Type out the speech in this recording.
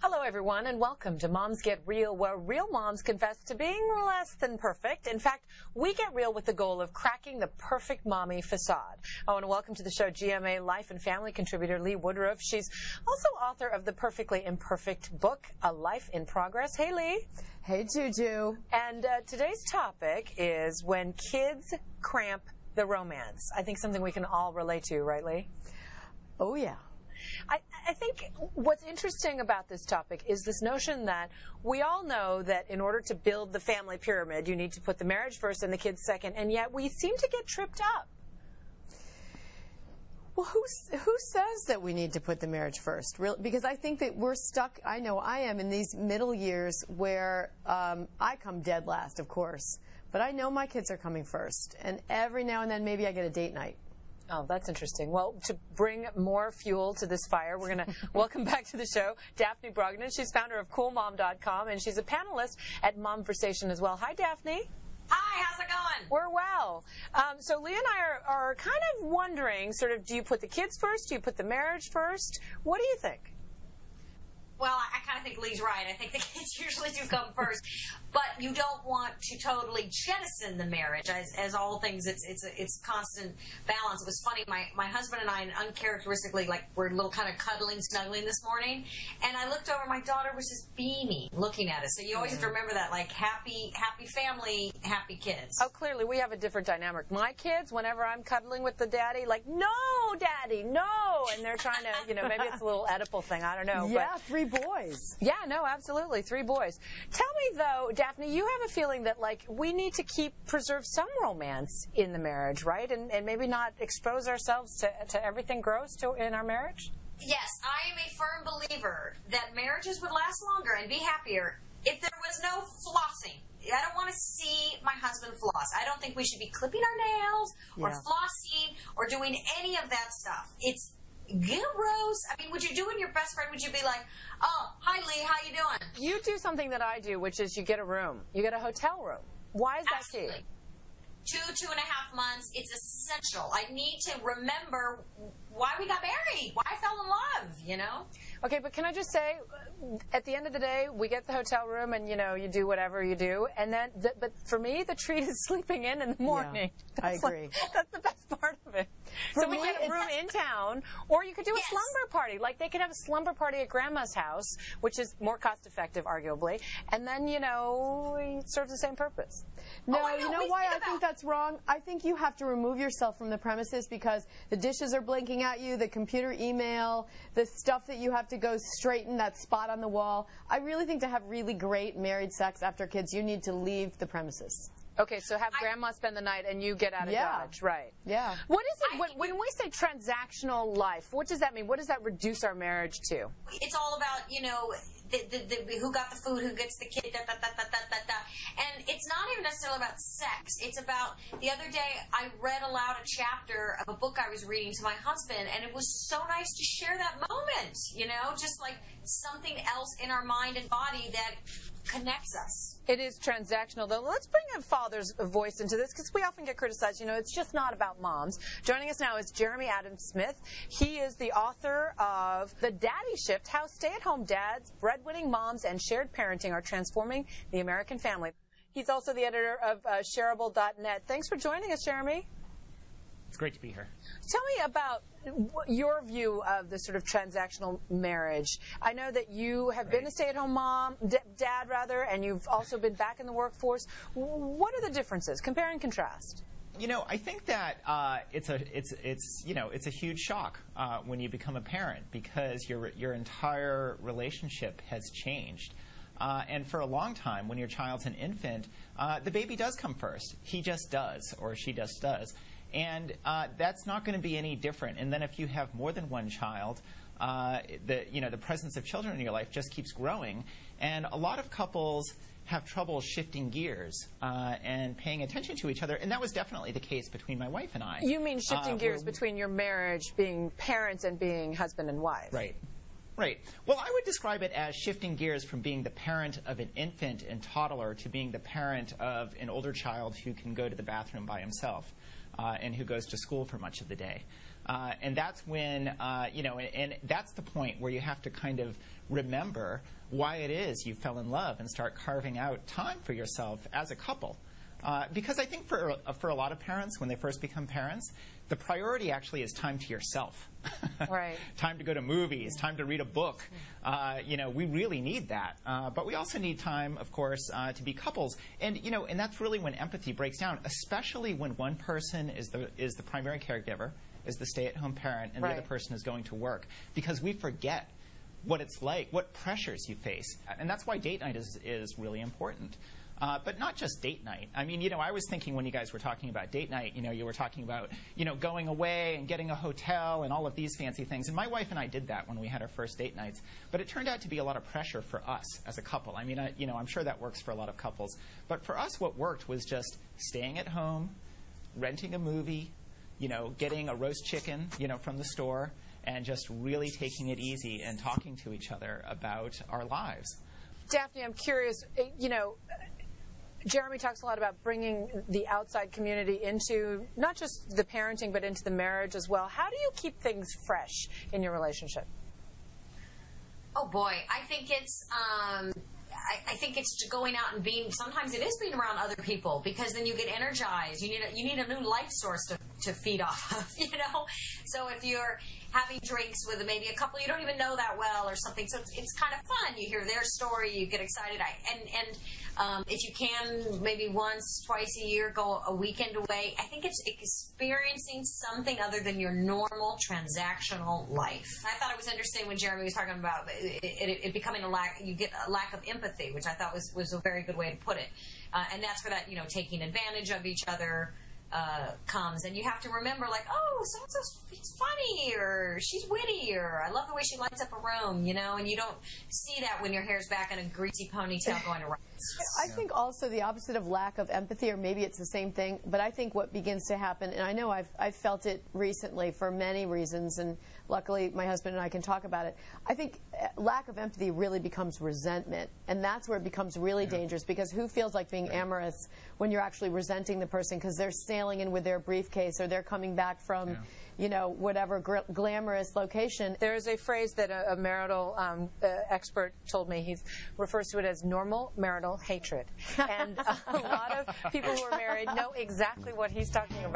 Hello, everyone, and welcome to Moms Get Real, where real moms confess to being less than perfect. In fact, we get real with the goal of cracking the perfect mommy facade. I want to welcome to the show GMA Life and Family contributor Lee Woodruff. She's also author of the Perfectly Imperfect book, A Life in Progress. Hey, Lee. Hey, Juju. And today's topic is when kids cramp the romance. I think something we can all relate to, right, Lee? Oh, yeah. I think what's interesting about this topic is this notion that we all know that in order to build the family pyramid, you need to put the marriage first and the kids second, and yet we seem to get tripped up. Well, who says that we need to put the marriage first? Really? Because I think that we're stuck, I know I am, in these middle years where I come dead last, of course, but I know my kids are coming first, and every now and then maybe I get a date night. Oh, that's interesting. Well, to bring more fuel to this fire, we're going to welcome back to the show Daphne Brogdon. She's founder of CoolMom.com, and she's a panelist at Momversation as well. Hi, Daphne. Hi, how's it going? We're well. So Lee and I are kind of wondering, sort of, do you put the kids first? Do you put the marriage first? What do you think? Well, I kind of think Lee's right. I think the kids usually do come first, but you don't want to totally jettison the marriage. As all things, it's constant balance. It was funny. My husband and I, uncharacteristically, like, we're a little kind of cuddling, snuggling this morning, and I looked over. My daughter was just beaming, looking at us. So you always have to remember that, like, happy family, happy kids. Oh, clearly we have a different dynamic. My kids, whenever I'm cuddling with the daddy, like, no, daddy, no, and they're trying to, maybe it's a little Oedipal thing. I don't know. Yeah, but 3 boys. Yeah, no, absolutely. 3 boys. Tell me, though, Daphne, you have a feeling that, like, we need to preserve some romance in the marriage, right? And maybe not expose ourselves to everything gross in our marriage? Yes, I am a firm believer that marriages would last longer and be happier if there was no flossing. I don't want to see my husband floss. I don't think we should be clipping our nails or flossing or doing any of that stuff. It's gross. I mean, would you do it with your best friend? Would you be like, oh, hi, Lee, how you doing? You do something that I do, which is you get a room. You get a hotel room. Why is that key? 2.5 months. It's essential. I need to remember why we got married, why I fell in love, Okay, but can I just say, at the end of the day, we get the hotel room and, you do whatever you do. And then, but for me, the treat is sleeping in the morning. Yeah, I agree. That's the best part of it. So we get a room in town, or you could do a slumber party. Like, they could have a slumber party at Grandma's house, which is more cost-effective, arguably. And then, it serves the same purpose. No, you know why I think that's wrong? I think you have to remove yourself from the premises because the dishes are blinking at you, the computer email, the stuff that you have to go straighten, that spot on the wall. I really think to have really great married sex after kids, you need to leave the premises. Okay, so have Grandma spend the night and you get out of Dodge, right? Yeah. What is it, when we say transactional life, what does that mean? What does that reduce our marriage to? It's all about, who got the food, who gets the kid, And it's not even necessarily about sex. It's about, the other day, I read aloud a chapter of a book I was reading to my husband, and it was so nice to share that moment, just like something else in our mind and body that connects us. It is transactional, though. Let's bring a father's voice into this, because we often get criticized. It's just not about moms. Joining us now is Jeremy Adams-Smith. He is the author of The Daddy Shift, How Stay-at-Home Dads, Breadwinning Moms, and Shared Parenting Are Transforming the American Family. He's also the editor of shareable.net. Thanks for joining us, Jeremy. It's great to be here. Tell me about your view of the sort of transactional marriage. I know that you have been a stay-at-home dad rather, and you've also been back in the workforce. What are the differences? Compare and contrast. I think that it's a huge shock when you become a parent because your entire relationship has changed. And for a long time, when your child's an infant, the baby does come first. He just does, or she just does. And that's not going to be any different. And then if you have more than one child, the presence of children in your life just keeps growing. And a lot of couples have trouble shifting gears and paying attention to each other. And that was definitely the case between my wife and I. You mean shifting gears between your marriage, being parents, and being husband and wife? Right. Right. Well, I would describe it as shifting gears from being the parent of an infant and toddler to being the parent of an older child who can go to the bathroom by himself and who goes to school for much of the day. And that's when, and that's the point where you have to kind of remember why it is you fell in love and start carving out time for yourself as a couple. Because I think for a lot of parents, when they first become parents, the priority actually is time to yourself. Right. Time to go to movies, time to read a book. We really need that. But we also need time, of course, to be couples. And, and that's really when empathy breaks down, especially when one person is the primary caregiver, is the stay-at-home parent, and the other person is going to work. Because we forget what it's like, what pressures you face. And that's why date night is really important. But not just date night. I mean, I was thinking when you guys were talking about date night, you were talking about, going away and getting a hotel and all of these fancy things. And my wife and I did that when we had our first date nights. But it turned out to be a lot of pressure for us as a couple. I mean, I'm sure that works for a lot of couples. But for us, what worked was just staying at home, renting a movie, getting a roast chicken, from the store, and just really taking it easy and talking to each other about our lives. Daphne, I'm curious, Jeremy talks a lot about bringing the outside community into not just the parenting, but into the marriage as well. How do you keep things fresh in your relationship? Oh boy, I think it's going out and being. Sometimes it is being around other people because then you get energized. You need a new life source to feed off of. So if you're having drinks with maybe a couple you don't even know that well or something, so it's kind of fun. You hear their story, you get excited. If you can, maybe once, twice a year, go a weekend away. I think it's experiencing something other than your normal transactional life. I thought it was interesting when Jeremy was talking about it becoming you get a lack of empathy, which I thought was a very good way to put it. And that's where that, taking advantage of each other comes, and you have to remember, like, oh, so-and-so's he's funny, or she's witty, or I love the way she lights up a room, and you don't see that when your hair's back in a greasy ponytail going around. I think also the opposite of lack of empathy, or maybe it's the same thing, but I think what begins to happen, and I know I've felt it recently for many reasons, and luckily my husband and I can talk about it. I think lack of empathy really becomes resentment, and that's where it becomes really dangerous, because who feels like being amorous when you're actually resenting the person because they're sailing in with their briefcase or they're coming back from whatever glamorous location. There's a phrase that a marital expert told me. He refers to it as normal marital hatred. And a lot of people who are married know exactly what he's talking about.